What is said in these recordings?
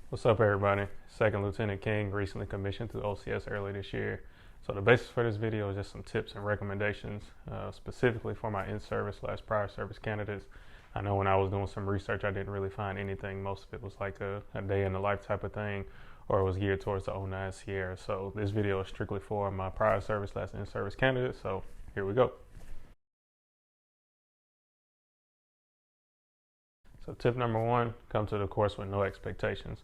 What's up, everybody? Second Lieutenant King recently commissioned through OCS early this year. So the basis for this video is just some tips and recommendations, specifically for my in-service / prior service candidates. I know when I was doing some research, I didn't really find anything. Most of it was like a day in the life type of thing, or it was geared towards the 09 Sierra. So this video is strictly for my prior service / in-service candidates. So here we go. So tip number one, come to the course with no expectations.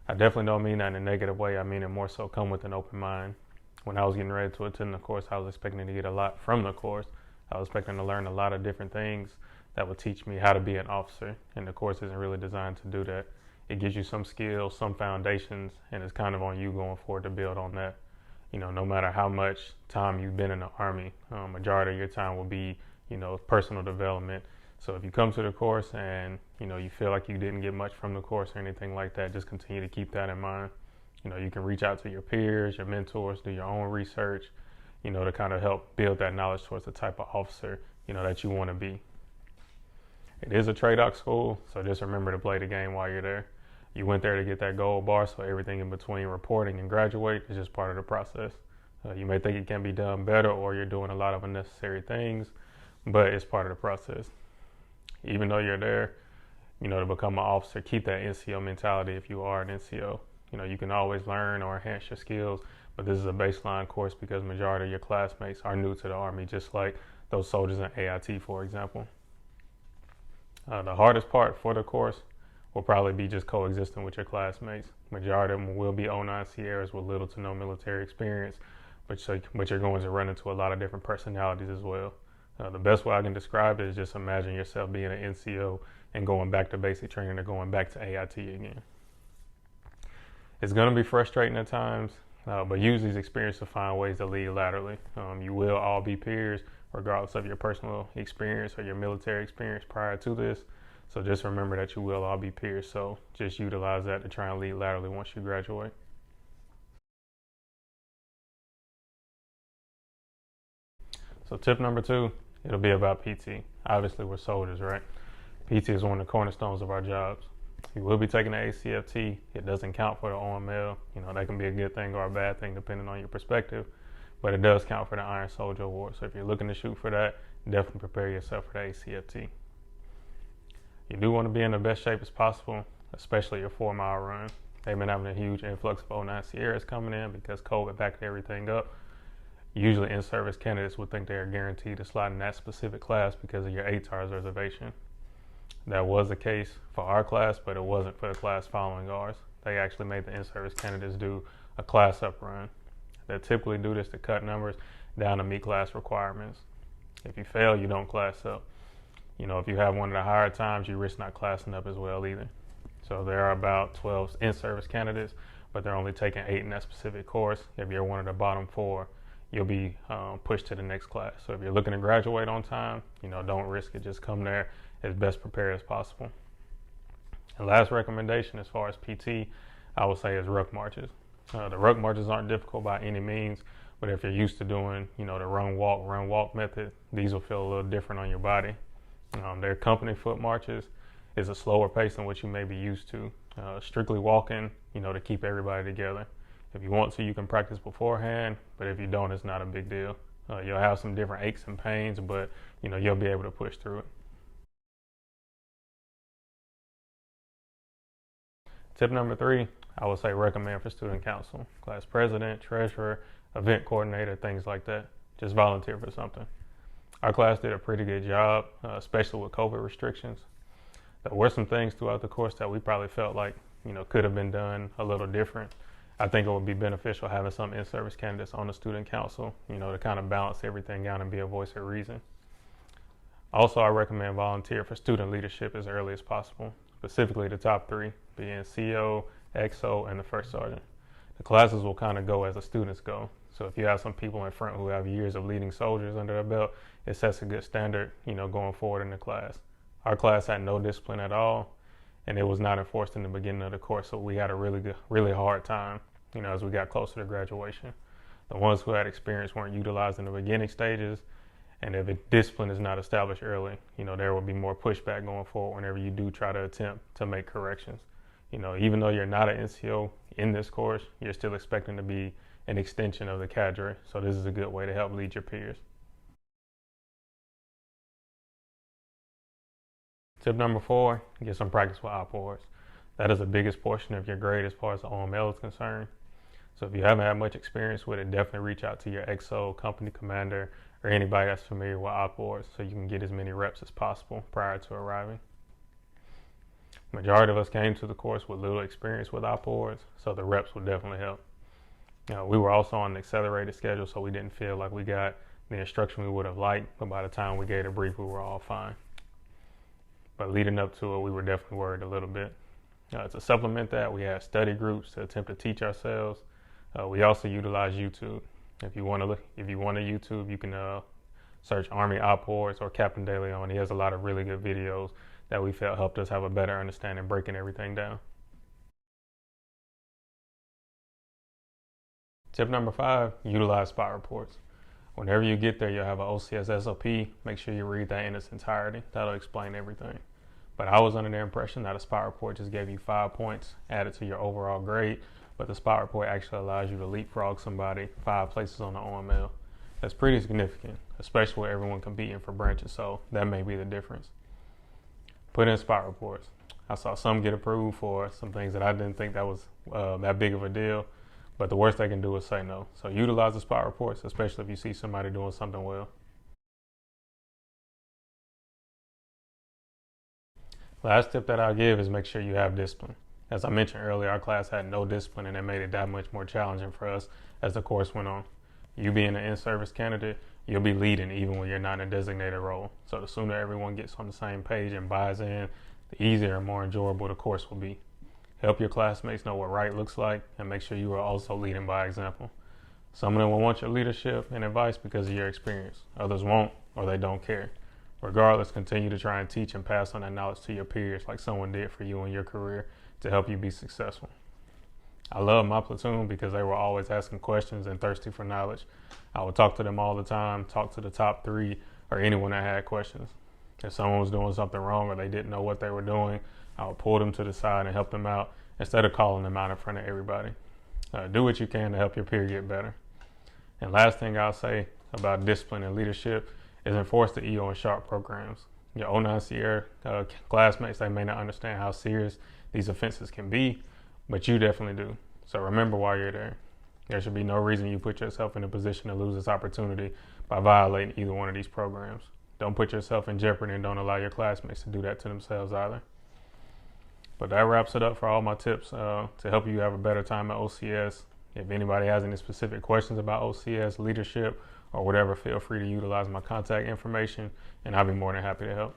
I definitely don't mean that in a negative way. I mean it more so come with an open mind. When I was getting ready to attend the course, I was expecting to get a lot from the course. I was expecting to learn a lot of different things that would teach me how to be an officer. And the course isn't really designed to do that. It gives you some skills, some foundations, and it's kind of on you going forward to build on that. You know, no matter how much time you've been in the Army, majority of your time will be, personal development. So if you come to the course and, you feel like you didn't get much from the course or anything like that, just continue to keep that in mind. You can reach out to your peers, your mentors, do your own research, to kind of help build that knowledge towards the type of officer, that you want to be. It is a TRADOC school, so just remember to play the game while you're there. You went there to get that gold bar, so everything in between reporting and graduate is just part of the process. You may think it can be done better or you're doing a lot of unnecessary things, but it's part of the process. Even though you're there, to become an officer, keep that NCO mentality if you are an NCO. You can always learn or enhance your skills, but this is a baseline course because majority of your classmates are new to the Army, just like those soldiers in AIT, for example. The hardest part for the course will probably be just coexisting with your classmates. Majority of them will be 09 Sierras with little to no military experience, but you're going to run into a lot of different personalities as well. The best way I can describe it is just imagine yourself being an NCO and going back to basic training or going back to AIT again. It's going to be frustrating at times, but use these experiences to find ways to lead laterally. You will all be peers regardless of your personal experience or your military experience prior to this. So just remember that you will all be peers. So just utilize that to try and lead laterally once you graduate. So tip number two, it'll be about PT. Obviously, we're soldiers, right? PT is one of the cornerstones of our jobs. You will be taking the ACFT. It doesn't count for the OML. That can be a good thing or a bad thing depending on your perspective, but it does count for the Iron Soldier Award. So if you're looking to shoot for that, definitely prepare yourself for the ACFT. You do want to be in the best shape as possible, especially your 4-mile run. They've been having a huge influx of 09 Sierras coming in because COVID backed everything up. Usually in-service candidates would think they are guaranteed to slot in that specific class because of your ATARS reservation. That was the case for our class, but it wasn't for the class following ours. They actually made the in-service candidates do a class up run. They typically do this to cut numbers down to meet class requirements. If you fail, you don't class up. If you have one of the higher times, you risk not classing up as well either. So there are about 12 in-service candidates, but they're only taking 8 in that specific course. If you're one of the bottom 4, you'll be pushed to the next class. So if you're looking to graduate on time, don't risk it. Just come there as best prepared as possible. And last recommendation as far as PT, I would say is ruck marches. The ruck marches aren't difficult by any means, but if you're used to doing, the run walk method, these will feel a little different on your body. Their company foot marches is a slower pace than what you may be used to. Strictly walking, to keep everybody together. If you want to, you can practice beforehand, but if you don't, it's not a big deal. You'll have some different aches and pains, but you'll be able to push through it. Tip number 3, I would say recommend for student council, class president, treasurer, event coordinator, things like that. Just volunteer for something. Our class did a pretty good job, especially with COVID restrictions. There were some things throughout the course that we probably felt like, could have been done a little different. I think it would be beneficial having some in-service candidates on the student council, to kind of balance everything out and be a voice of reason. Also, I recommend volunteer for student leadership as early as possible, specifically the top 3, being CO, XO, and the first sergeant. The classes will kind of go as the students go. So if you have some people in front who have years of leading soldiers under their belt, it sets a good standard, going forward in the class. Our class had no discipline at all, and it was not enforced in the beginning of the course, so we had a really hard time, as we got closer to graduation. The ones who had experience weren't utilized in the beginning stages, and if discipline is not established early, there will be more pushback going forward whenever you do try to attempt to make corrections. Even though you're not an NCO in this course, you're still expecting to be an extension of the cadre. So this is a good way to help lead your peers. Tip number 4, get some practice with op boards. That is the biggest portion of your grade as far as the OML is concerned. So if you haven't had much experience with it, definitely reach out to your XO, company commander, or anybody that's familiar with op boards so you can get as many reps as possible prior to arriving. Majority of us came to the course with little experience with op boards, so the reps will definitely help. We were also on an accelerated schedule, so we didn't feel like we got the instruction we would have liked, but by the time we gave a brief, we were all fine. But leading up to it, we were definitely worried a little bit. To supplement that, we had study groups to attempt to teach ourselves. We also utilize YouTube. If you want to YouTube, you can search Army Op Boards or Captain De Leon. He has a lot of really good videos that we felt helped us have a better understanding breaking everything down. Tip number 5, utilize spot reports. Whenever you get there, you'll have an OCS SOP. Make sure you read that in its entirety. That'll explain everything. But I was under the impression that a spot report just gave you 5 points added to your overall grade, but the spot report actually allows you to leapfrog somebody 5 places on the OML. That's pretty significant, especially with everyone competing for branches, so that may be the difference. Put in spot reports. I saw some get approved for some things that I didn't think that was that big of a deal, but the worst they can do is say no. So utilize the spot reports, especially if you see somebody doing something well. Last tip that I'll give is make sure you have discipline. As I mentioned earlier, our class had no discipline, and it made it that much more challenging for us as the course went on. You being an in-service candidate, you'll be leading even when you're not in a designated role. So the sooner everyone gets on the same page and buys in, the easier and more enjoyable the course will be. Help your classmates know what right looks like, and make sure you are also leading by example. Some of them will want your leadership and advice because of your experience. Others won't, or they don't care. Regardless, continue to try and teach and pass on that knowledge to your peers like someone did for you in your career to help you be successful. I love my platoon because they were always asking questions and thirsty for knowledge. I would talk to them all the time, talk to the top 3 or anyone that had questions. If someone was doing something wrong or they didn't know what they were doing, I would pull them to the side and help them out instead of calling them out in front of everybody. Do what you can to help your peer get better. And last thing I'll say about discipline and leadership is enforce the EO and SHARP programs. Your 09 Sierra classmates, they may not understand how serious these offenses can be, but you definitely do. So remember while you're there. There should be no reason you put yourself in a position to lose this opportunity by violating either one of these programs. Don't put yourself in jeopardy, and don't allow your classmates to do that to themselves either. But that wraps it up for all my tips to help you have a better time at OCS. If anybody has any specific questions about OCS, leadership, or whatever, feel free to utilize my contact information, and I'll be more than happy to help.